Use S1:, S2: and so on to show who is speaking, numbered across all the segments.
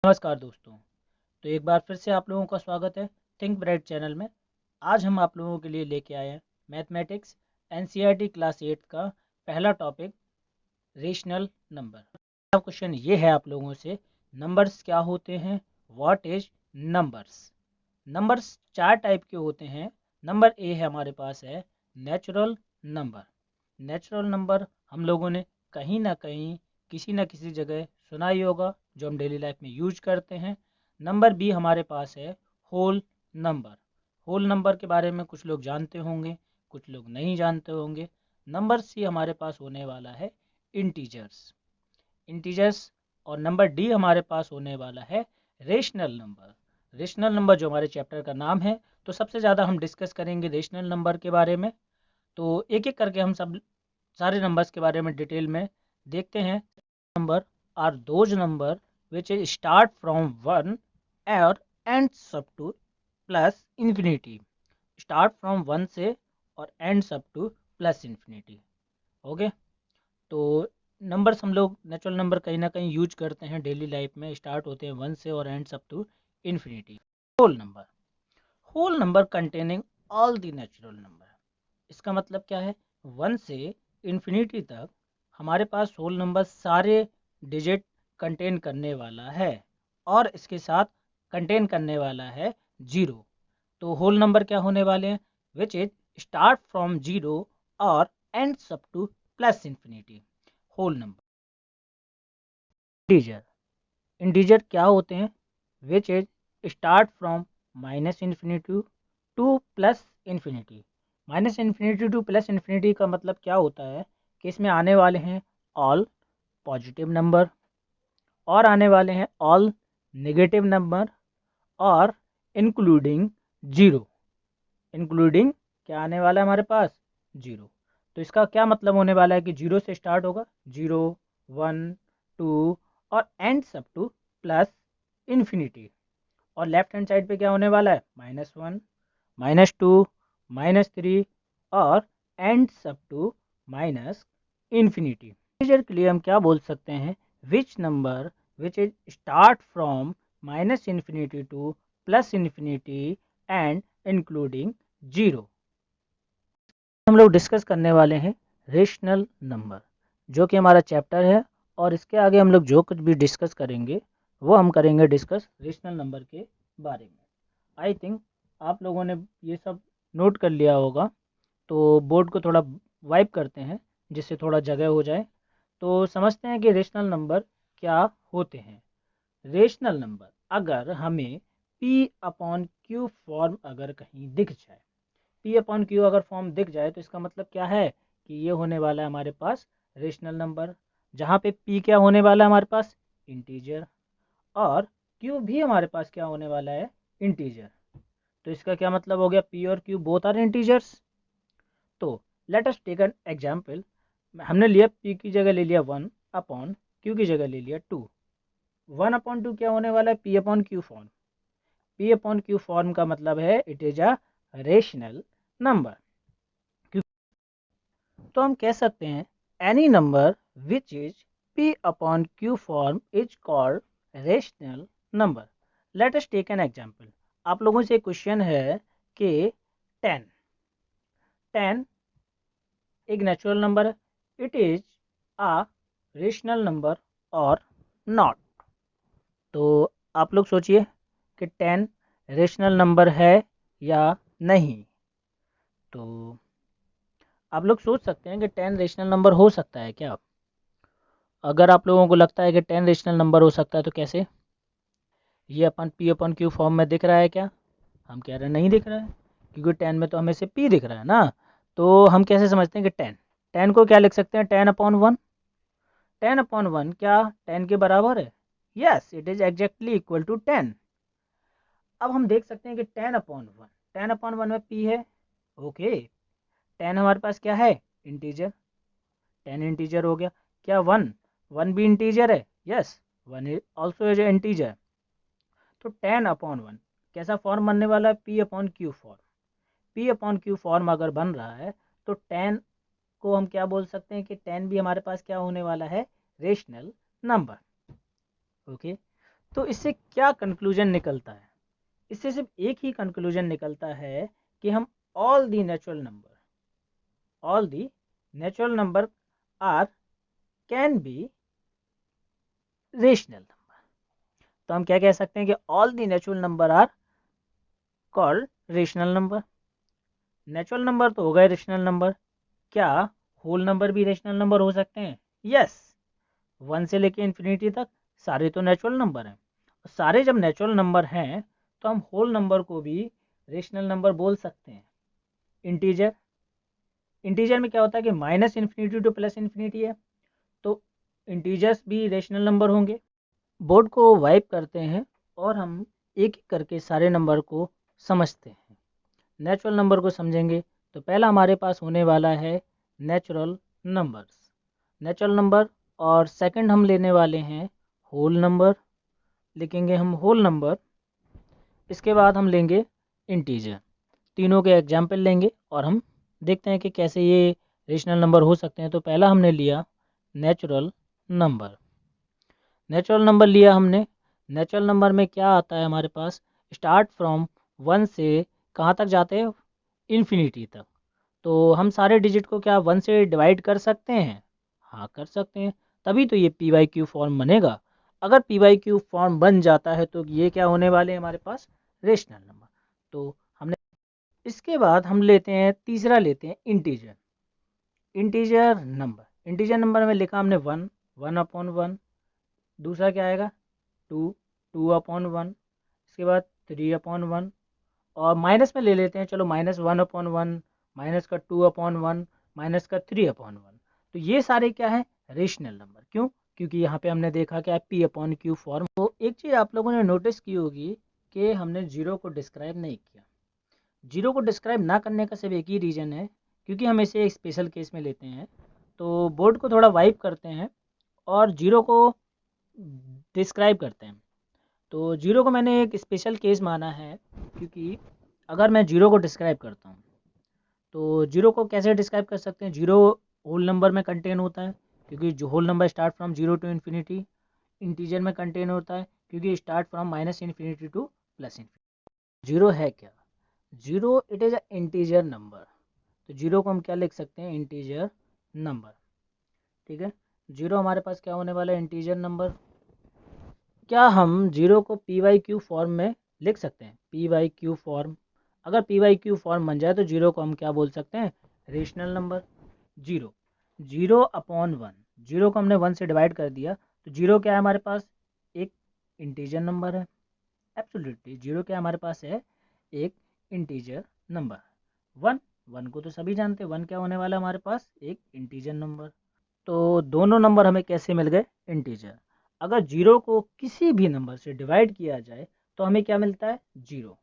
S1: नमस्कार दोस्तों। तो एक बार फिर से आप लोगों का स्वागत है थिंक ब्राइट चैनल में। आज हम आप लोगों के लिए लेके आए हैं मैथमेटिक्स एनसीईआरटी क्लास 8 का पहला टॉपिक रेशनल नंबर। पहला क्वेश्चन ये है आप लोगों से, नंबर्स क्या होते हैं, व्हाट इज नंबर्स। नंबर्स चार टाइप के होते हैं। नंबर ए है हमारे पास है नेचुरल नंबर। नेचुरल नंबर हम लोगों ने कहीं ना कहीं किसी न किसी जगह सुना ही होगा, जो हम डेली लाइफ में यूज करते हैं। नंबर बी हमारे पास है होल नंबर। होल नंबर के बारे में कुछ लोग जानते होंगे, कुछ लोग नहीं जानते होंगे। नंबर सी हमारे पास होने वाला है इंटीजर्स। इंटीजर्स और नंबर डी हमारे पास होने वाला है रेशनल नंबर। रेशनल नंबर जो हमारे चैप्टर का नाम है, तो सबसे ज़्यादा हम डिस्कस करेंगे रेशनल नंबर के बारे में। तो एक एक करके हम सब सारे नंबर्स के बारे में डिटेल में देखते हैं। Number are those number which is start from one और ends up to plus infinity. Start from one से और ends up to plus infinity. Okay. तो नंबर्स हम लोग नेचुरल नंबर कहीं ना कहीं यूज करते हैं डेली लाइफ में, स्टार्ट होते हैं वन से और ends up to infinity. Whole number, whole number containing all the natural number. इसका मतलब क्या है, वन से इन्फिनिटी तक हमारे पास होल नंबर सारे डिजिट कंटेन करने वाला है, और इसके साथ कंटेन करने वाला है जीरो। तो होल नंबर क्या होने वाले हैं, which is start from zero और ends up to plus infinity. Whole number. Integer, integer क्या होते हैं, which is start from minus infinity to plus infinity. Minus infinity to plus infinity का मतलब क्या होता है कि इसमें आने वाले हैं ऑल पॉजिटिव नंबर, और आने वाले हैं ऑल नेगेटिव नंबर, और इंक्लूडिंग जीरो। इंक्लूडिंग क्या आने वाला है हमारे पास, जीरो। तो इसका क्या मतलब होने वाला है कि जीरो से स्टार्ट होगा, जीरो, वन, टू और ends up to plus infinity. और लेफ्ट हैंड साइड पे क्या होने वाला है, minus one, minus two, minus three और ends up to minus infinity. Integer के लिए हम क्या बोल सकते हैं, which number which is start from minus infinity to plus infinity and including zero. हम लोग डिस्कस करने वाले हैं रेशनल नंबर, जो कि हमारा चैप्टर है। और इसके आगे हम लोग जो कुछ भी डिस्कस करेंगे वो हम करेंगे डिस्कस रेशनल नंबर के बारे में। आई थिंक आप लोगों ने ये सब नोट कर लिया होगा। तो बोर्ड को थोड़ा वाइप करते हैं जिससे थोड़ा जगह हो जाए। तो समझते हैं कि रेशनल नंबर क्या होते हैं। रेशनल नंबर अगर हमें P अपॉन क्यू फॉर्म अगर कहीं दिख जाए, P अपॉन क्यू अगर फॉर्म दिख जाए, तो इसका मतलब क्या है कि ये होने वाला है हमारे पास रेशनल नंबर, जहाँ पे P क्या होने वाला है हमारे पास, इंटीजर, और Q भी हमारे पास क्या होने वाला है, इंटीजर। तो इसका क्या मतलब हो गया, P और Q बोथ आर इंटीजर्स। तो let us take an example. हमने लिया P की जगह ले लिया वन अपॉन Q की जगह ले लिया टू। वन अपॉन टू क्या होने वाला है, P upon Q form. P upon Q form का मतलब है it is a rational number. तो हम कह सकते हैं any number which is P upon Q form is called rational number. Let us take an example. आप लोगों से क्वेश्चन है कि 10, 10 एक नेचुरल नंबर है, it is a rational number और नॉट। तो आप लोग सोचिए कि 10 रेशनल नंबर है या नहीं। तो आप लोग सोच सकते हैं कि 10 रेशनल नंबर हो सकता है क्या। अगर आप लोगों को लगता है कि 10 रेशनल नंबर हो सकता है, तो कैसे, ये अपन P अपन क्यू फॉर्म में दिख रहा है क्या। हम कह रहे हैं नहीं दिख रहा है, क्योंकि 10 में तो हमें से P दिख रहा है ना। तो हम कैसे समझते हैं कि 10, 10 को क्या लिख सकते हैं, 10 अपॉन वन। 10 अपॉन वन क्या 10 के बराबर है, yes it is exactly equal to 10। अब हम देख सकते हैं कि 10 अपॉन वन, 10 अपॉन वन में P है, ओके। 10 हमारे पास क्या है, इंटीजर, 10 इंटीजर हो गया। क्या वन, वन भी इंटीजर है, yes one also as a integer. तो 10 अपॉन वन कैसा फॉर्म बनने वाला है, P upon Q form. P upon Q form अगर बन रहा है, तो 10 को हम क्या बोल सकते हैं कि 10 भी हमारे पास क्या होने वाला है, रेशनल नंबर, ओके। तो इससे क्या कंक्लूजन निकलता है? इससे सिर्फ एक ही कंक्लूजन निकलता है कि हम all the natural number are can be rational number. तो हम क्या कह सकते हैं कि all the natural number are called rational number. Natural number तो हो गए रेशनल नंबर, क्या होल नंबर भी रेशनल नंबर हो सकते हैं? यस, 1 से लेके इन्फिनिटी तक सारे तो नेचुरल नंबर हैं। सारे जब नेचुरल नंबर हैं तो हम होल नंबर को भी रेशनल नंबर बोल सकते हैं। इंटीजर में क्या होता है कि minus infinity to plus infinity है, तो इंटीजर्स भी रेशनल नंबर होंगे। बोर्ड को वाइप करते हैं और हम एक एक करके सारे नंबर को समझते हैं। नेचुरल नंबर को समझेंगे तो पहला हमारे पास होने वाला है नेचुरल नंबर, और सेकंड हम लेने वाले हैं होल नंबर, लिखेंगे हम होल नंबर। इसके बाद हम लेंगे इंटीजर। तीनों के एग्जाम्पल लेंगे और हम देखते हैं कि कैसे ये रेशनल नंबर हो सकते हैं। तो पहला हमने लिया नेचुरल नंबर। नेचुरल नंबर लिया हमने। नेचुरल नंबर में क्या आता है हमारे पास? स्टार्ट फ्रॉम 1 से कहाँ तक जाते हैं? इन्फिनिटी तक। तो हम सारे डिजिट को क्या 1 से डिवाइड कर सकते हैं? हाँ, कर सकते हैं। तभी तो ये पी वाई क्यू फॉर्म बनेगा। अगर पी वाई क्यू फॉर्म बन जाता है तो ये क्या होने वाले हैं हमारे पास? Rational number. तो हमने इसके बाद हम लेते हैं तीसरा, लेते हैं इंटीजर नंबर में लिखा हमने 1/1। दूसरा क्या आएगा? 2/1। इसके बाद 3/1, और माइनस में ले लेते हैं, चलो -1/1, माइनस का 2/1, माइनस का 3/1। तो ये सारे क्या है? Rational number. क्यों? क्योंकि यहाँ पे हमने देखा क्या है, P/Q फॉर्म। तो एक चीज़ आप लोगों ने नोटिस की होगी कि हमने जीरो को डिस्क्राइब नहीं किया। जीरो को डिस्क्राइब ना करने का सिर्फ एक ही रीज़न है, क्योंकि हम इसे एक स्पेशल केस में लेते हैं। तो बोर्ड को थोड़ा वाइप करते हैं और जीरो को डिस्क्राइब करते हैं। तो जीरो को मैंने एक स्पेशल केस माना है, क्योंकि अगर मैं जीरो को डिस्क्राइब करता हूँ तो जीरो को कैसे डिस्क्राइब कर सकते हैं? जीरो होल नंबर में कंटेन होता है, क्योंकि जो whole number start from zero to infinity. Integer में कंटेन होता है, क्योंकि start from minus infinity to plus infinity. Zero है क्या? Zero it is a integer number. तो जीरो को हम क्या लिख सकते हैं? Integer number. ठीक है, जीरो हमारे पास क्या होने वाला है? Integer number. क्या हम जीरो को पी वाई क्यू फॉर्म में लिख सकते हैं? P by Q form. अगर पी वाई क्यू फॉर्म बन जाए तो जीरो को हम क्या बोल सकते हैं? Rational number. जीरो 0/1, जीरो को हमने 1 से डिवाइड कर दिया, तो जीरो क्या है हमारे पास? एक इंटीजर नंबर है। एब्सोल्युटली जीरो क्या हमारे पास है? एक इंटीजर नंबर। वन, वन को तो सभी जानते हैं, वन क्या होने वाला है हमारे पास? एक इंटीजर नंबर। तो दोनों नंबर हमें कैसे मिल गए? इंटीजर। अगर जीरो को किसी भी नंबर से डिवाइड किया जाए तो हमें क्या मिलता है? जीरो।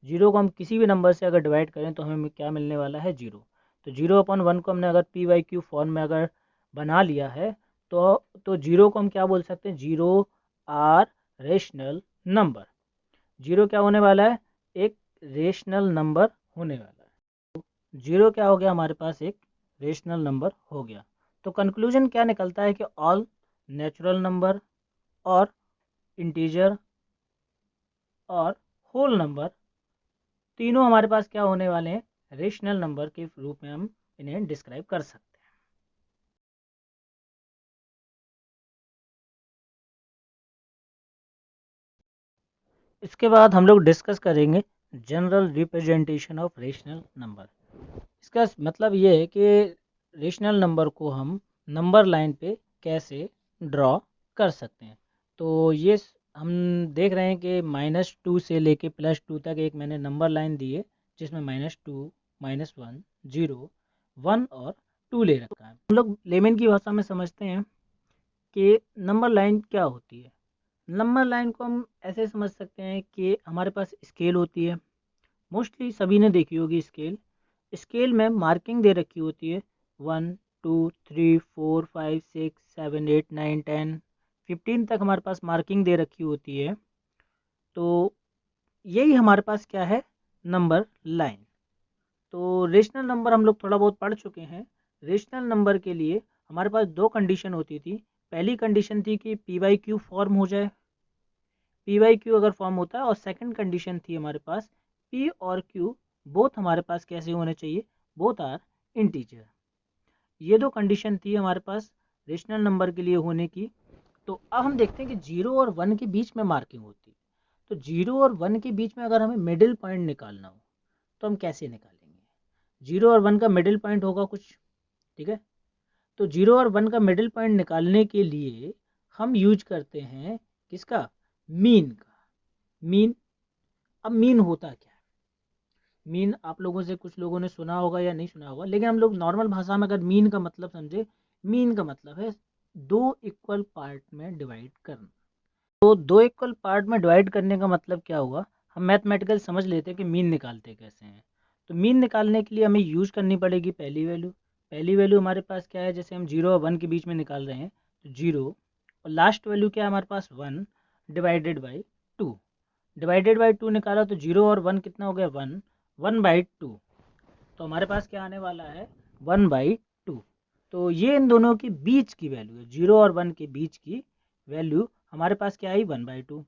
S1: जीरो को हम किसी भी नंबर से अगर डिवाइड करें तो हमें क्या मिलने वाला है? जीरो। तो 0/1 को हमने अगर पी वाई क्यू फॉर्म में अगर बना लिया है तो जीरो को हम क्या बोल सकते हैं? Zero are rational number. Zero क्या होने वाला है? एक रेशनल नंबर होने वाला है। जीरो क्या हो गया हमारे पास? एक रेशनल नंबर हो गया। तो कंक्लूजन क्या निकलता है कि ऑल नेचुरल नंबर और इंटीजर और होल नंबर तीनों हमारे पास क्या होने वाले हैं? रेशनल नंबर के रूप में हम इन्हें डिस्क्राइब कर सकते हैं। इसके बाद हम लोग डिस्कस करेंगे general representation of rational number. इसका मतलब ये है कि रेशनल नंबर को हम नंबर लाइन पे कैसे ड्रॉ कर सकते हैं। तो ये हम देख रहे हैं कि -2 से लेके +2 तक एक मैंने नंबर लाइन दी है, जिसमें -2, -1, 0, 1 और 2 ले रखा है। हम लोग लेमन की भाषा में समझते हैं कि नंबर लाइन क्या होती है। नंबर लाइन को हम ऐसे समझ सकते हैं कि हमारे पास स्केल होती है, मोस्टली सभी ने देखी होगी स्केल। स्केल में मार्किंग दे रखी होती है, 1, 2, 3, 4, 5, 6, 7, 8, 9, 10, 15 तक हमारे पास मार्किंग दे रखी होती है। तो यही हमारे पास क्या है? Number line. तो रेशनल नंबर हम लोग थोड़ा बहुत पढ़ चुके हैं। रेशनल नंबर के लिए हमारे पास दो कंडीशन होती थी। पहली कंडीशन थी कि पी वाई क्यू फॉर्म हो जाए, पी बाई क्यू अगर फॉर्म होता है, और सेकंड कंडीशन थी हमारे पास पी और क्यू बोथ हमारे पास कैसे होने चाहिए, बोथ आर इंटीजर। ये दो कंडीशन थी हमारे पास रेशनल नंबर के लिए होने की। तो अब हम देखते हैं कि 0 और 1 के बीच में मार्किंग होती है। तो 0 और 1 के बीच में अगर हमें मिडिल पॉइंट निकालना हो तो हम कैसे निकालेंगे? 0 और 1 का मिडिल पॉइंट होगा कुछ, ठीक है। तो 0 और 1 का मिडिल पॉइंट निकालने के लिए हम यूज करते हैं किसका? मीन का। मीन, अब मीन होता क्या है? मीन आप लोगों से कुछ लोगों ने सुना होगा या नहीं सुना होगा, लेकिन हम लोग नॉर्मल भाषा में अगर मीन का मतलब समझे, मीन का मतलब है दो इक्वल पार्ट में डिवाइड करना। तो दो इक्वल पार्ट में डिवाइड करने का मतलब क्या हुआ? हम मैथमेटिकल समझ लेते हैं कि मीन निकालते कैसे हैं। तो मीन निकालने के लिए हमें यूज करनी पड़ेगी पहली वैल्यू। पहली वैल्यू हमारे पास क्या है? जैसे हम 0 और 1 के बीच में निकाल रहे हैं, तो 0 और लास्ट वैल्यू क्या है हमारे पास? 1 डिवाइडेड बाई 2। डिवाइडेड बाई 2 निकाला तो 0 और 1 कितना हो गया? 1, 1/2। तो हमारे पास क्या आने वाला है? 1/2। तो ये इन दोनों के बीच की वैल्यू है, 0 और 1 के बीच की वैल्यू हमारे पास क्या आई? 1/2।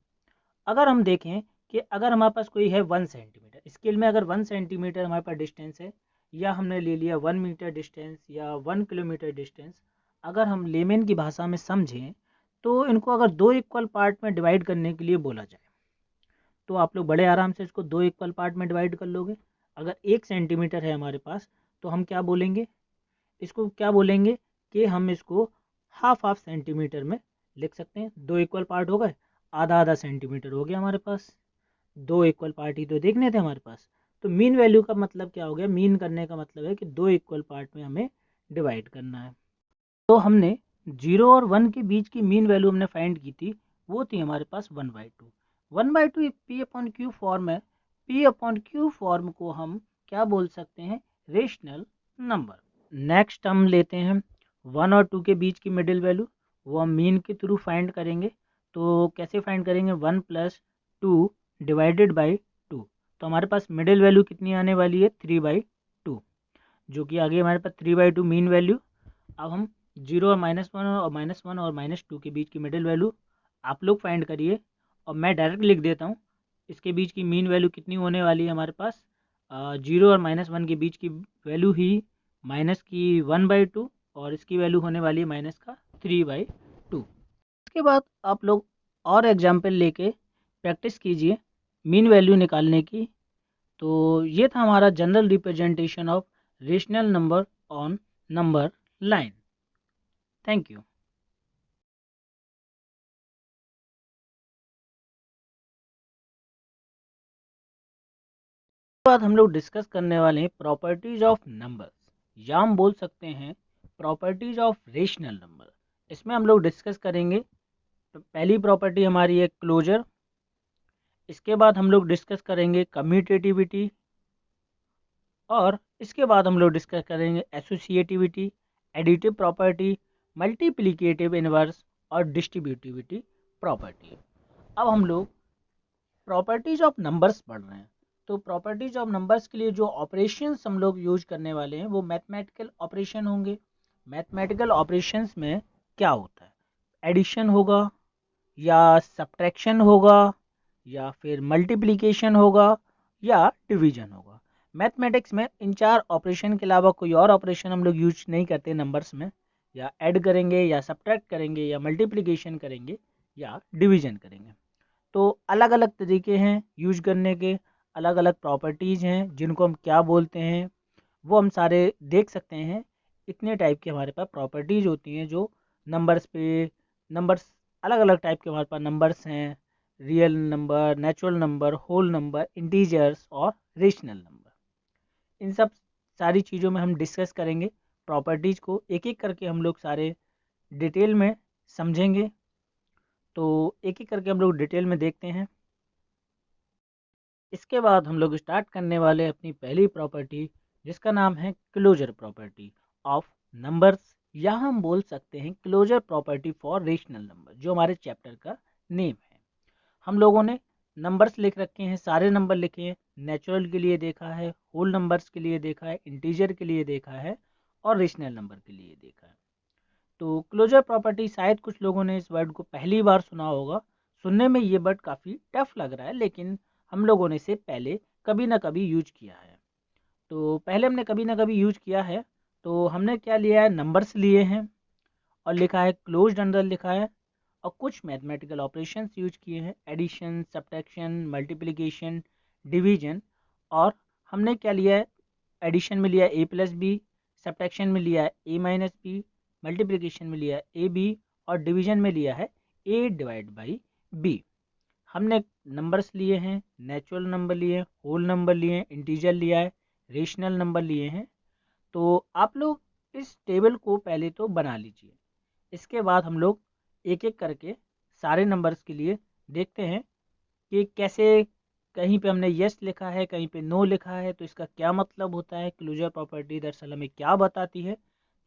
S1: अगर हम देखें कि अगर हमारे पास कोई है 1 सेंटीमीटर स्केल में, अगर 1 सेंटीमीटर हमारे पास डिस्टेंस है, या हमने ले लिया 1 मीटर डिस्टेंस या 1 किलोमीटर डिस्टेंस, अगर हम लेमेन की भाषा में समझें तो इनको अगर दो इक्वल पार्ट में डिवाइड करने के लिए बोला जाए तो आप लोग बड़े आराम से इसको दो इक्वल पार्ट में डिवाइड कर लोगे। अगर 1 सेंटीमीटर है हमारे पास तो हम क्या बोलेंगे? इसको क्या बोलेंगे कि हम इसको हाफ हाफ सेंटीमीटर में लिख सकते हैं। दो इक्वल पार्ट हो गए, आधा आधा सेंटीमीटर हो गया हमारे पास। दो इक्वल पार्ट ही तो देखने थे हमारे पास। तो मीन वैल्यू का मतलब क्या हो गया? मीन करने का मतलब है कि दो इक्वल पार्ट में हमें डिवाइड करना है। तो हमने 0 और 1 के बीच की मीन वैल्यू हमने फाइंड की थी, वो थी हमारे पास 1/2। 1/2 पी अपॉन क्यू फॉर्म है। पी अपॉन क्यू फॉर्म को हम क्या बोल सकते हैं? Rational number. नेक्स्ट हम लेते हैं 1 और 2 के बीच की मिडिल वैल्यू, वो हम मीन के थ्रू फाइंड करेंगे। तो कैसे फाइंड करेंगे? 1 + 2 डिवाइडेड बाई 2। तो हमारे पास मिडिल वैल्यू कितनी आने वाली है? 3/2, जो कि आ गई हमारे पास 3/2 मीन वैल्यू। अब हम 0 और -1 और -1 और -2 के बीच की मिडिल वैल्यू आप लोग फाइंड करिए, और मैं डायरेक्ट लिख देता हूँ। इसके बीच की मीन वैल्यू कितनी होने वाली है हमारे पास? 0 और -1 के बीच की वैल्यू ही माइनस की 1/2, और इसकी वैल्यू होने वाली है माइनस का 3/2। इसके बाद आप लोग और एग्जाम्पल लेके प्रैक्टिस कीजिए मीन वैल्यू निकालने की। तो ये था हमारा general representation of rational number on number line. Thank you. बाद हम लोग डिस्कस करने वाले हैं प्रॉपर्टीज ऑफ नंबर्स, या हम बोल सकते हैं प्रॉपर्टीज ऑफ रेशनल नंबर। इसमें हम लोग डिस्कस करेंगे, तो पहली प्रॉपर्टी हमारी है क्लोजर। इसके बाद हम लोग डिस्कस करेंगे कम्यूटेटिविटी, और इसके बाद हम लोग डिस्कस करेंगे associativity, additive property, multiplicative inverse और डिस्ट्रीब्यूटिविटी प्रॉपर्टी। अब हम लोग प्रॉपर्टीज ऑफ नंबर्स पढ़ रहे हैं। तो प्रॉपर्टीज ऑफ नंबर्स के लिए जो ऑपरेशंस हम लोग यूज करने वाले हैं वो मैथमेटिकल ऑपरेशन होंगे। मैथमेटिकल ऑपरेशंस में क्या होता है? एडिशन होगा, या सब्ट्रैक्शन होगा, या फिर मल्टीप्लिकेशन होगा, या डिवीजन होगा। मैथमेटिक्स में इन चार ऑपरेशन के अलावा कोई और ऑपरेशन हम लोग यूज नहीं करते नंबर्स में। या ऐड करेंगे, या सब्ट्रैक्ट करेंगे, या मल्टीप्लिकेशन करेंगे, या डिवीजन करेंगे। तो अलग अलग तरीके हैं यूज करने के, अलग अलग प्रॉपर्टीज़ हैं जिनको हम क्या बोलते हैं वो हम सारे देख सकते हैं। इतने टाइप के हमारे पास प्रॉपर्टीज़ होती हैं जो नंबर्स पे, नंबर्स अलग अलग टाइप के हमारे पास नंबर्स हैं। Real number, natural number, whole number, integers और रेशनल नंबर। इन सब सारी चीज़ों में हम डिस्कस करेंगे। प्रॉपर्टीज़ को एक एक करके हम लोग सारे डिटेल में समझेंगे। तो एक एक करके हम लोग डिटेल में देखते हैं। इसके बाद हम लोग स्टार्ट करने वाले अपनी पहली प्रॉपर्टी, जिसका नाम है क्लोजर प्रॉपर्टी ऑफ नंबर्स, या हम बोल सकते हैं closure property for rational number, जो हमारे चैप्टर का नेम है। हम लोगों ने नंबर्स लिख रखे हैं, सारे नंबर लिखे हैं। नेचुरल के लिए देखा है, होल नंबर्स के लिए देखा है, इंटीजर के लिए देखा है, और रेशनल नंबर के लिए देखा है। तो क्लोजर प्रॉपर्टी शायद कुछ लोगों ने इस वर्ड को पहली बार सुना होगा, सुनने में ये वर्ड काफ़ी टफ लग रहा है, लेकिन हम लोगों ने इसे पहले कभी ना कभी यूज किया है। तो पहले हमने कभी ना कभी यूज किया है, तो हमने क्या लिया है, नंबर्स लिए हैं और लिखा है क्लोज्ड अंडर लिखा है, और कुछ मैथमेटिकल ऑपरेशंस यूज किए हैं, एडिशन, सब्ट्रैक्शन, मल्टीप्लिकेशन, डिवीजन। और हमने क्या लिया है, एडिशन में लिया है a+b, सब्ट्रैक्शन में लिया है a-b, मल्टीप्लिकेशन में लिया है ab, और डिवीजन में लिया है a/b। हमने नंबर्स लिए हैं, नेचुरल नंबर लिए हैं, होल नंबर लिए हैं, इंटीजर लिया है, रेशनल नंबर लिए हैं। तो आप लोग इस टेबल को पहले तो बना लीजिए, इसके बाद हम लोग एक एक करके सारे नंबर्स के लिए देखते हैं कि कैसे, कहीं पे हमने यस लिखा है, कहीं पे नो लिखा है, तो इसका क्या मतलब होता है, क्लोजर प्रॉपर्टी दरअसल हमें क्या बताती है।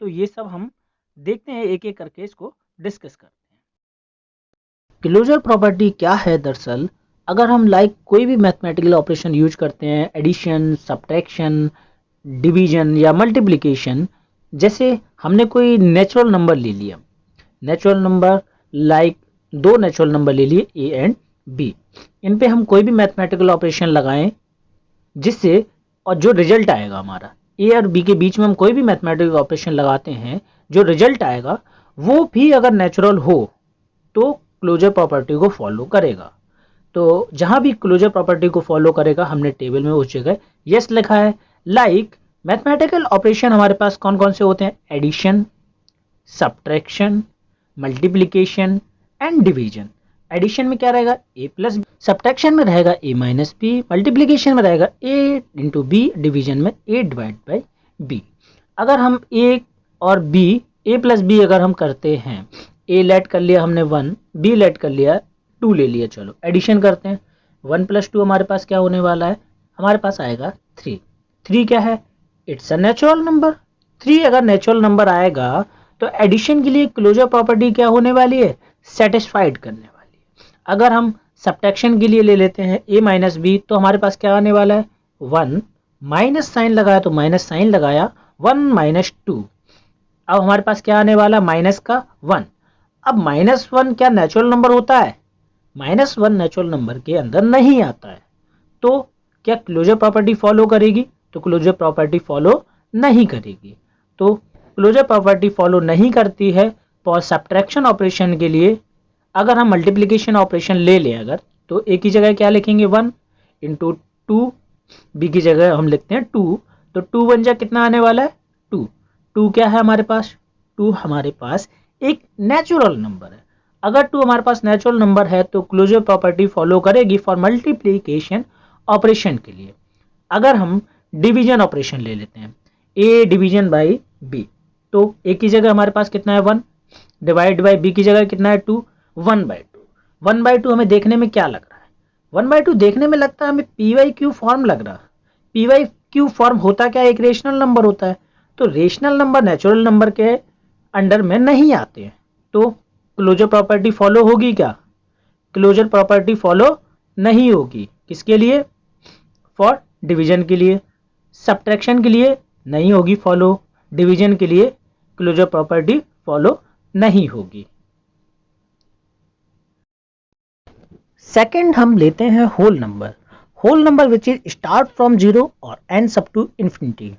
S1: तो ये सब हम देखते हैं, एक एक करके इसको डिस्कस करते हैं। क्लोजर प्रॉपर्टी क्या है दरअसल, अगर हम कोई भी मैथमेटिकल ऑपरेशन यूज करते हैं, एडिशन, सब्ट्रैक्शन, डिवीजन या मल्टीप्लिकेशन, जैसे हमने कोई नेचुरल नंबर ले लिया, नेचुरल नंबर दो नेचुरल नंबर ले लिए ए एंड बी, इन पे हम कोई भी मैथमेटिकल ऑपरेशन लगाएं जिससे, और जो रिजल्ट आएगा हमारा ए और बी के बीच में हम कोई भी मैथमेटिकल ऑपरेशन लगाते हैं, जो रिजल्ट आएगा वो भी अगर नेचुरल हो तो क्लोजर प्रॉपर्टी को फॉलो करेगा। तो जहां भी क्लोजर प्रॉपर्टी को फॉलो करेगा, हमने टेबल में उस जगह यस लिखा है। मैथमेटिकल ऑपरेशन हमारे पास कौन कौन से होते हैं, addition, subtraction, multiplication and division. Addition में क्या रहेगा, a+b, सब्ट्रैक्शन में रहेगा a-b, मल्टीप्लिकेशन में रहेगा a×b, डिवीजन में a/b। अगर हम a और b, a+b अगर हम करते हैं, a लेट कर लिया हमने 1, b लेट कर लिया 2 ले लिया, चलो एडिशन करते हैं। 1 + 2 हमारे पास क्या होने वाला है, हमारे पास आएगा 3। 3 क्या है, इट्स अ नेचुरल नंबर। 3 अगर नेचुरल नंबर आएगा तो एडिशन के लिए क्लोजर प्रॉपर्टी क्या होने वाली है, सेटिस्फाइड करने वाली है। अगर हम सब्ट्रैक्शन के लिए ले लेते हैं a-b, तो हमारे पास क्या आने वाला है, 1, माइनस साइन लगाया तो माइनस साइन लगाया, 1 - 2, अब हमारे पास क्या आने वाला, -1। अब -1 क्या नेचुरल नंबर होता है, -1 नेचुरल नंबर के अंदर नहीं आता है, तो क्या क्लोजर प्रॉपर्टी फॉलो करेगी, तो क्लोजर प्रॉपर्टी फॉलो नहीं करेगी। तो क्लोजर प्रॉपर्टी फॉलो नहीं करती है फॉर सब्ट्रैक्शन ऑपरेशन के लिए। अगर हम मल्टीप्लिकेशन ऑपरेशन ले लें अगर, तो ए की जगह क्या लिखेंगे, 1 × 2, बी की जगह हम लिखते हैं 2, तो 2 बन जा कितना आने वाला है, 2। 2 क्या है हमारे पास, 2 हमारे पास एक नेचुरल नंबर है। अगर 2 हमारे पास नेचुरल नंबर है तो क्लोजर प्रॉपर्टी फॉलो करेगी फॉर मल्टीप्लिकेशन ऑपरेशन के लिए। अगर हम डिवीजन ऑपरेशन ले लेते हैं, a डिवीजन बाई b, तो a की जगह हमारे पास कितना है 1, डिवाइड बाई b की जगह कितना है 2, 1/2। 1/2 हमें देखने में क्या लग रहा है, 1/2 देखने में लगता है हमें py फॉर्म लग रहा है। py फॉर्म होता क्या है, एक रेशनल नंबर होता है, तो रेशनल नंबर नेचुरल नंबर के अंडर में नहीं आते हैं, तो क्लोजर प्रॉपर्टी फॉलो होगी क्या, क्लोजर प्रॉपर्टी फॉलो नहीं होगी। किसके लिए, फॉर डिवीजन के लिए। सब्ट्रैक्शन के लिए नहीं होगी फॉलो, डिवीजन के लिए क्लोजर प्रॉपर्टी फॉलो नहीं होगी। सेकंड हम लेते हैं whole number. Whole number which is start from 0 और एंड्स अप टू इन्फिनिटी।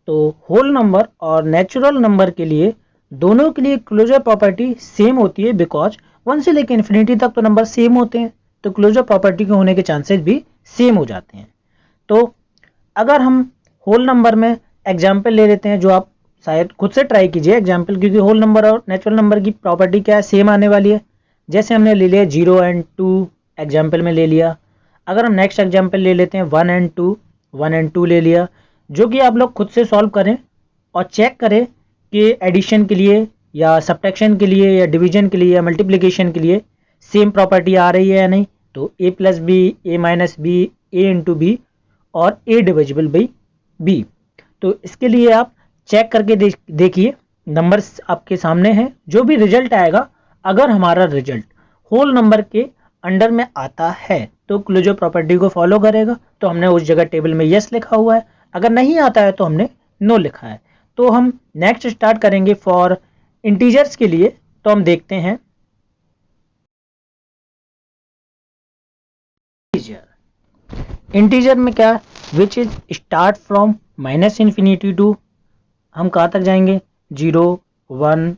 S1: तो होल नंबर और नेचुरल नंबर के लिए, दोनों के लिए क्लोजर प्रॉपर्टी सेम होती है, बिकॉज 1 से लेकर इन्फिनिटी तक तो नंबर सेम होते हैं, तो क्लोजर प्रॉपर्टी के होने के चांसेस भी सेम हो जाते हैं। तो अगर हम होल नंबर में एग्जाम्पल ले लेते हैं, जो आप शायद खुद से ट्राई कीजिए एग्जाम्पल, क्योंकि होल नंबर और नेचुरल नंबर की प्रॉपर्टी क्या है, सेम आने वाली है। जैसे हमने ले लिया 0 और 2 एग्जाम्पल में ले लिया। अगर हम नेक्स्ट एग्जाम्पल ले लेते हैं 1 और 2, 1 और 2 ले लिया, जो कि आप लोग खुद से सॉल्व करें और चेक करें कि एडिशन के लिए या सब्ट्रैक्शन के लिए या डिवीजन के लिए या मल्टीप्लिकेशन के लिए सेम प्रॉपर्टी आ रही है या नहीं। तो a+b, a-b, a×b और a डिविजिबल बाई b। तो इसके लिए आप चेक करके देखिए, नंबर्स आपके सामने हैं, जो भी रिजल्ट आएगा, अगर हमारा रिजल्ट होल नंबर के अंडर में आता है तो क्लोजर प्रॉपर्टी को फॉलो करेगा, तो हमने उस जगह टेबल में यस लिखा हुआ है। अगर नहीं आता है तो हमने नो लिखा है। तो हम नेक्स्ट स्टार्ट करेंगे फॉर इंटीजर्स के लिए, तो हम देखते हैं इंटीजर में क्या, which is start from minus infinity to, हम कहाँ तक जाएंगे, 0 1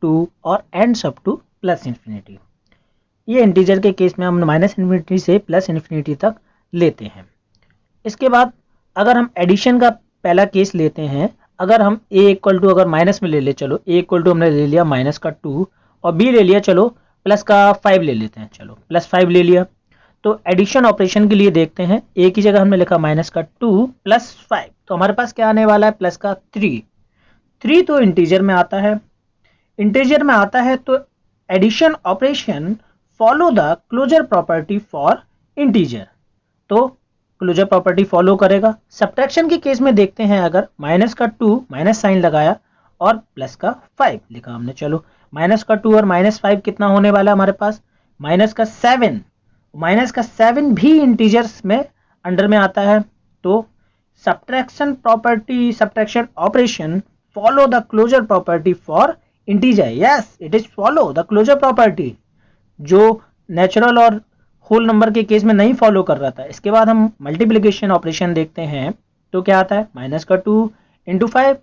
S1: 2 और ends up to plus infinity. ये इंटीजर के केस में हम माइनस इन्फिनिटी से प्लस इन्फिनिटी तक लेते हैं। इसके बाद अगर हम एडिशन का पहला केस लेते हैं, अगर हम a इक्वल टू अगर माइनस में ले ले, चलो a इक्वल टू हमने ले लिया माइनस का 2 और b ले लिया, चलो प्लस का 5 ले लेते हैं, चलो प्लस 5 ले लिया। तो एडिशन ऑपरेशन के लिए देखते हैं, a की जगह हमने लिखा माइनस का 2 प्लस 5, तो हमारे पास क्या आने वाला है, प्लस का 3 तो इंटीजर में आता है। इंटीजर में आता है तो addition operation follow the closure property for integer, तो क्लोजर प्रॉपर्टी फॉलो करेगा। सब्ट्रैक्शन के केस में देखते हैं, अगर माइनस का 2 माइनस साइन लगाया और प्लस का 5 लिखा हमने, चलो माइनस का 2 और माइनस 5 कितना होने वाला है हमारे पास, माइनस का 7। माइनस का 7 भी इंटीजर्स में अंडर में आता है। तो subtraction property, subtraction operation follow the closure property for integer, yes it is follow the closure property, जो नेचुरल और होल नंबर के केस में नहीं फॉलो कर रहा था। इसके बाद हम मल्टीप्लिकेशन ऑपरेशन देखते हैं, तो क्या आता है, माइनस का 2 इंटू 5,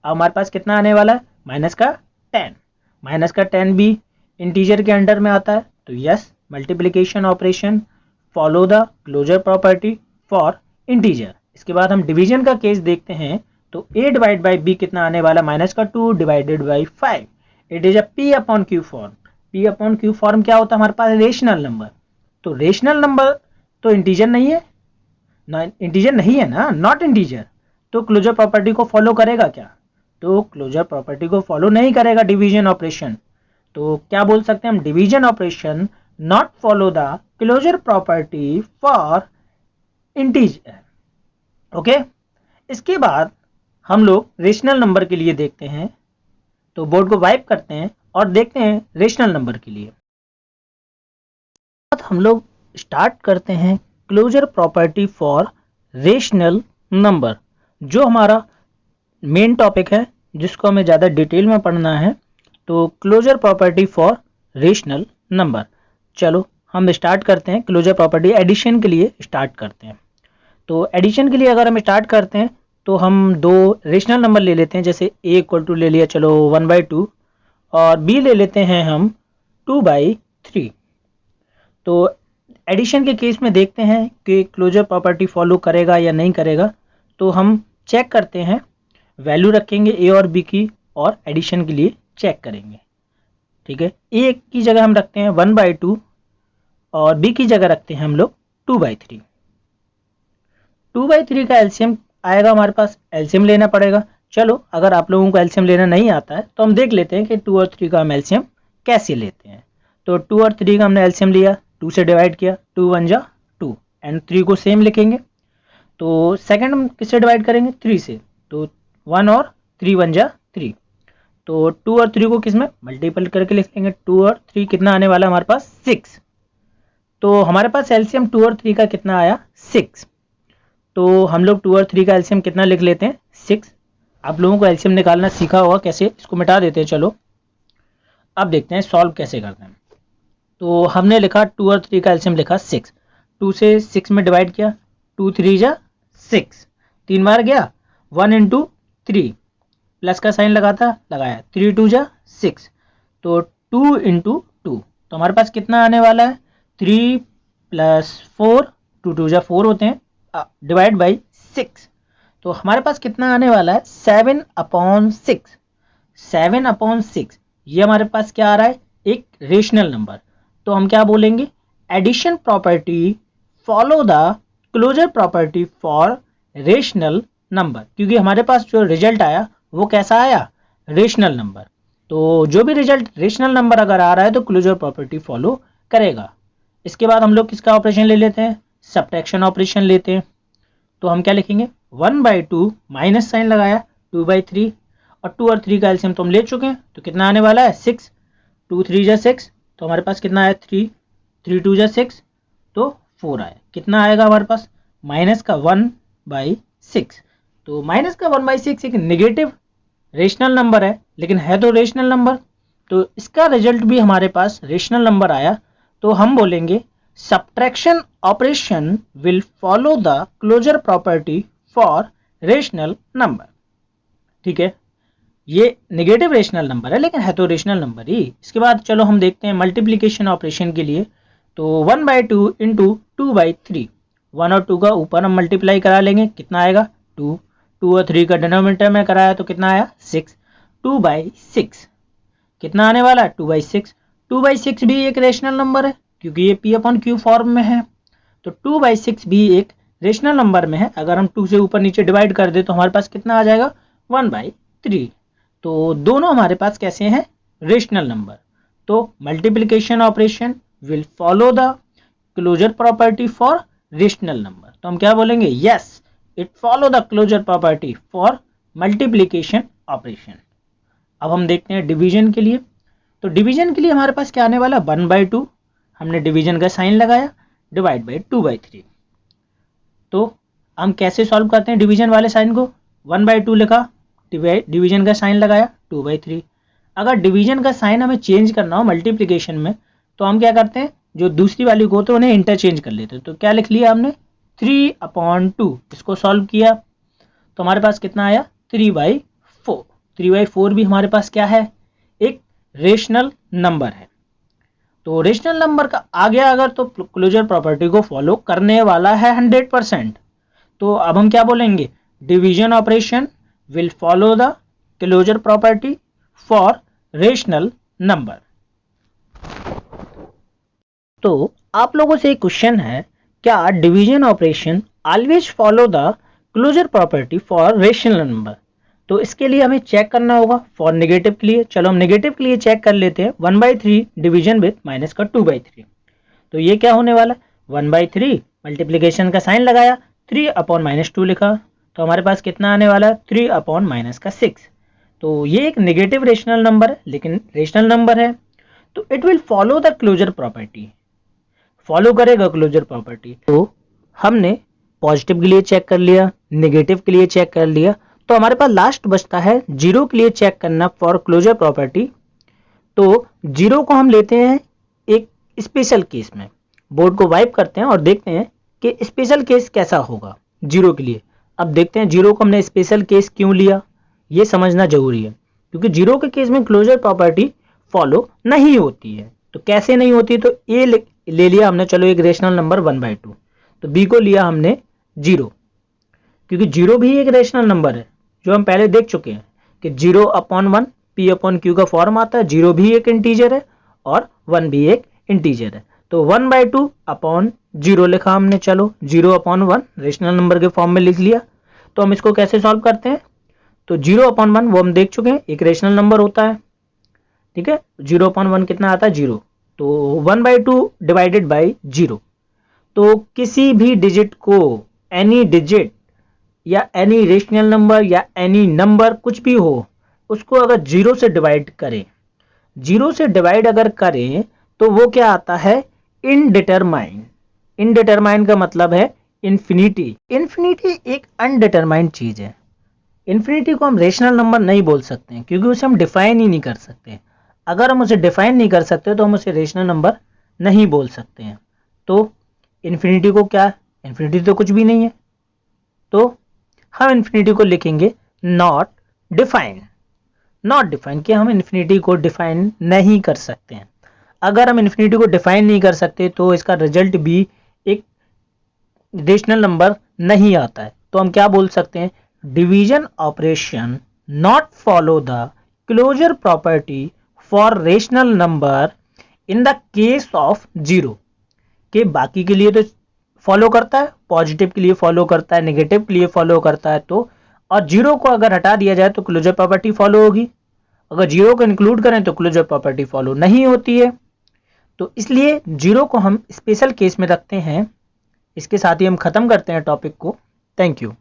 S1: अब हमारे पास कितना आने वाला है, माइनस का 10। माइनस का 10 भी इंटीजर के अंडर में आता है, तो yes multiplication operation follow the closure property for integer. इसके बाद हम डिवीजन का केस देखते हैं, तो a डिवाइड बाई b कितना आने वाला, माइनस का 2 divided by 5, it is a p upon q form. p upon q form क्या होता है हमारे पास, रेशनल नंबर। तो रेशनल नंबर तो इंटीजर नहीं है ना, इंटीजर नहीं है ना, नॉट इंटीजर, तो क्लोजर प्रॉपर्टी को फॉलो करेगा क्या, तो क्लोजर प्रॉपर्टी को फॉलो नहीं करेगा डिवीजन ऑपरेशन। तो क्या बोल सकते हैं हम, division operation not follow the closure property for integer. Okay, इसके बाद हम लोग रेशनल नंबर के लिए देखते हैं, तो बोर्ड को वाइप करते हैं और देखते हैं रेशनल नंबर के लिए। हम लोग स्टार्ट करते हैं closure property for rational number, जो हमारा मेन टॉपिक है, जिसको हमें ज़्यादा डिटेल में पढ़ना है। तो closure property for rational number, चलो हम स्टार्ट करते हैं। क्लोजर प्रॉपर्टी एडिशन के लिए स्टार्ट करते हैं। तो एडिशन के लिए अगर हम स्टार्ट करते हैं, तो हम दो रेशनल नंबर ले लेते हैं, जैसे a इक्वल टू ले लिया, चलो 1/2 और b ले लेते हैं हम 2/3। तो एडिशन के केस में देखते हैं कि क्लोजर प्रॉपर्टी फॉलो करेगा या नहीं करेगा। तो हम चेक करते हैं, वैल्यू रखेंगे a और b की और एडिशन के लिए चेक करेंगे। ठीक है, a की जगह हम रखते हैं 1/2 और b की जगह रखते हैं हम लोग 2/3। 2/3 का एलसीएम आएगा हमारे पास, एलसीएम लेना पड़ेगा। चलो अगर आप लोगों को एलसीएम लेना नहीं आता है तो हम देख लेते हैं कि 2 और 3 का हम एलसीएम कैसे लेते हैं। तो 2 और 3 का हमने एलसीएम लिया, 2 से डिवाइड किया, 2 1 जा 2 एंड 3 को सेम लिखेंगे। तो सेकंड हम किससे डिवाइड करेंगे, 3 से, तो 1 और 3 1 जा 3। तो 2 और 3 को किस में मल्टीपल करके लिख लेंगे, 2 और 3 कितना आने वाला हमारे पास 6। तो हमारे पास एलसीएम 2 और 3 का कितना आया 6। तो हम लोग 2 और 3 का एलसीएम कितना लिख लेते हैं 6। आप लोगों को एलसीएम निकालना सीखा होगा कैसे, इसको मिटा देते हैं। चलो अब देखते हैं सॉल्व कैसे करते हैं। तो हमने लिखा 2 और 3 का एलसीएम लिखा 6, 2 से 6 में डिवाइड किया, 2 3 जा 6, 3 बार गया, 1 इंटू 3 प्लस का साइन लगाया, 3 2 जा 6, तो 2 इंटू 2, तो हमारे पास कितना आने वाला है 3 प्लस 4, 2 2 जा 4 होते हैं, डिवाइड बाई 6। तो हमारे पास कितना आने वाला है 7/6। 7/6 ये हमारे पास क्या आ रहा है, एक रेशनल नंबर। तो हम क्या बोलेंगे, addition property follow the closure property for rational number, क्योंकि हमारे पास जो रिजल्ट आया वो कैसा आया, रेशनल नंबर। तो जो भी रिजल्ट रेशनल नंबर अगर आ रहा है तो क्लोजर प्रॉपर्टी फॉलो करेगा। इसके बाद हम लोग किसका ऑपरेशन ले लेते हैं, सब्ट्रैक्शन ऑपरेशन लेते हैं। तो हम क्या लिखेंगे 1/2 माइनस साइन लगाया 2/3 और 2 और 3 का एलसीएम तो हम ले चुके हैं, तो कितना आने वाला है 6, 2 3 जा 6, तो हमारे पास कितना आया 3 3 2 जा 6, तो 4 आया। कितना आएगा हमारे पास माइनस का 1/6। तो माइनस का 1/6 एक नेगेटिव रेशनल नंबर है, लेकिन है तो रेशनल नंबर, तो इसका रिजल्ट भी हमारे पास रेशनल नंबर आया। तो हम बोलेंगे subtraction operation will follow the closure property for rational number। ठीक है, ये नेगेटिव रेशनल नंबर है लेकिन है तो रेशनल नंबर ही। इसके बाद चलो हम देखते हैं मल्टीप्लिकेशन ऑपरेशन के लिए। तो 1/2 इंटू 2/3, 1 और 2 का ऊपर हम मल्टीप्लाई करा लेंगे, कितना आएगा 2, 2 और 3 का डिनोमिनेटर में कराया तो कितना आया 6, 2/6 कितना आने वाला 2/6। 2/6 भी एक रेशनल नंबर है क्योंकि ये P/Q फॉर्म में है, तो 2/6 भी एक रेशनल नंबर में है। अगर हम 2 से ऊपर नीचे डिवाइड कर दे तो हमारे पास कितना आ जाएगा 1/3। तो दोनों हमारे पास कैसे हैं रेशनल नंबर। तो multiplication operation will follow the closure property for rational number. तो हम क्या बोलेंगे, yes it follow the closure property for multiplication operation. अब हम देखते हैं डिवीजन के लिए। तो डिवीजन के लिए हमारे पास क्या आने वाला 1/2, हमने डिवीजन का साइन लगाया, डिवाइड बाई 2/3। तो हम कैसे सॉल्व करते हैं डिवीजन वाले साइन को, 1/2 लिखा, डिवीजन का साइन लगाया 2/3। अगर डिवीजन का साइन हमें चेंज करना हो मल्टीप्लिकेशन में तो हम क्या करते हैं, जो दूसरी वाली को होते हैं उन्हें इंटरचेंज कर लेते हैं। तो क्या लिख लिया हमने 3/2, इसको सॉल्व किया तो हमारे पास कितना आया 3/4। 3/4 भी हमारे पास क्या है, एक रेशनल नंबर है। तो रेशनल नंबर का आ गया अगर तो क्लोजर प्रॉपर्टी को फॉलो करने वाला है 100%। तो अब हम क्या बोलेंगे, division operation will follow the closure property for rational number। तो आप लोगों से एक क्वेश्चन है, क्या division operation always follow the closure property for rational number. तो इसके लिए हमें चेक करना होगा फॉर नेगेटिव के लिए। चलो हम नेगेटिव के लिए चेक कर लेते हैं, 1/3 डिवीजन विथ माइनस का 2/3। तो ये क्या होने वाला 1/3 मल्टीप्लिकेशन का साइन लगाया, 3/-2 लिखा, तो हमारे पास कितना आने वाला है 3/-6। तो ये एक नेगेटिव रेशनल नंबर है लेकिन रेशनल नंबर है, तो it will follow the closure property, follow करेगा क्लोजर प्रॉपर्टी। तो हमने पॉजिटिव के लिए चेक कर लिया, नेगेटिव के लिए चेक कर लिया, तो हमारे पास लास्ट बचता है जीरो के लिए चेक करना फॉर क्लोजर प्रॉपर्टी। तो जीरो को हम लेते हैं एक स्पेशल केस में, बोर्ड को वाइप करते हैं और देखते हैं कि स्पेशल केस कैसा होगा जीरो के लिए। अब देखते हैं जीरो को हमने स्पेशल केस क्यों लिया, ये समझना जरूरी है, क्योंकि जीरो के केस में क्लोजर प्रॉपर्टी फॉलो नहीं होती है। तो कैसे नहीं होती, तो ए ले लिया हमने, चलो एक रेशनल नंबर 1/2, तो बी को लिया हमने 0, क्योंकि 0 भी एक रेशनल नंबर है जो हम पहले देख चुके हैं कि 0/1 P/Q का फॉर्म आता है, 0 भी एक इंटीजर है और 1 भी एक इंटीजर है। तो 1/2/0 लिखा हमने, चलो 0/1 रेशनल नंबर के फॉर्म में लिख लिया। तो हम इसको कैसे सॉल्व करते हैं, तो 0/1 वो हम देख चुके हैं एक रेशनल नंबर होता है, ठीक है, 0/1 कितना आता है 0, तो 1/2 डिवाइडेड बाई 0। तो किसी भी डिजिट को, एनी डिजिट या एनी रेशनल नंबर या एनी नंबर कुछ भी हो, उसको अगर 0 से डिवाइड करें, 0 से डिवाइड अगर करें तो वो क्या आता है इनडिटरमाइंड। इनडिटरमाइंड का मतलब है इन्फिनिटी। इन्फिनिटी एक अनडिटरमाइंड चीज है। इन्फिनिटी को हम रेशनल नंबर नहीं बोल सकते हैं क्योंकि उसे हम डिफाइन ही नहीं कर सकते। अगर हम उसे डिफाइन नहीं कर सकते तो हम उसे रेशनल नंबर नहीं बोल सकते हैं। तो इन्फिनिटी को क्या, इन्फिनिटी तो कुछ भी नहीं है, तो हम इन्फिनिटी को लिखेंगे नॉट डिफाइंड। नॉट डिफाइन कि हम इन्फिनिटी को डिफाइन नहीं कर सकते हैं। अगर हम इन्फिनिटी को डिफाइन नहीं कर सकते तो इसका रिजल्ट भी एक रेशनल नंबर नहीं आता है। तो हम क्या बोल सकते हैं, division operation not follow the closure property for rational number in the case of 0। के बाकी के लिए तो फॉलो करता है, पॉजिटिव के लिए फॉलो करता है, नेगेटिव के लिए फॉलो करता है, तो और 0 को अगर हटा दिया जाए तो क्लोजर प्रॉपर्टी फॉलो होगी। अगर 0 को इंक्लूड करें तो क्लोजर प्रॉपर्टी फॉलो नहीं होती है। तो इसलिए 0 को हम स्पेशल केस में रखते हैं। इसके साथ ही हम खत्म करते हैं टॉपिक को। Thank you.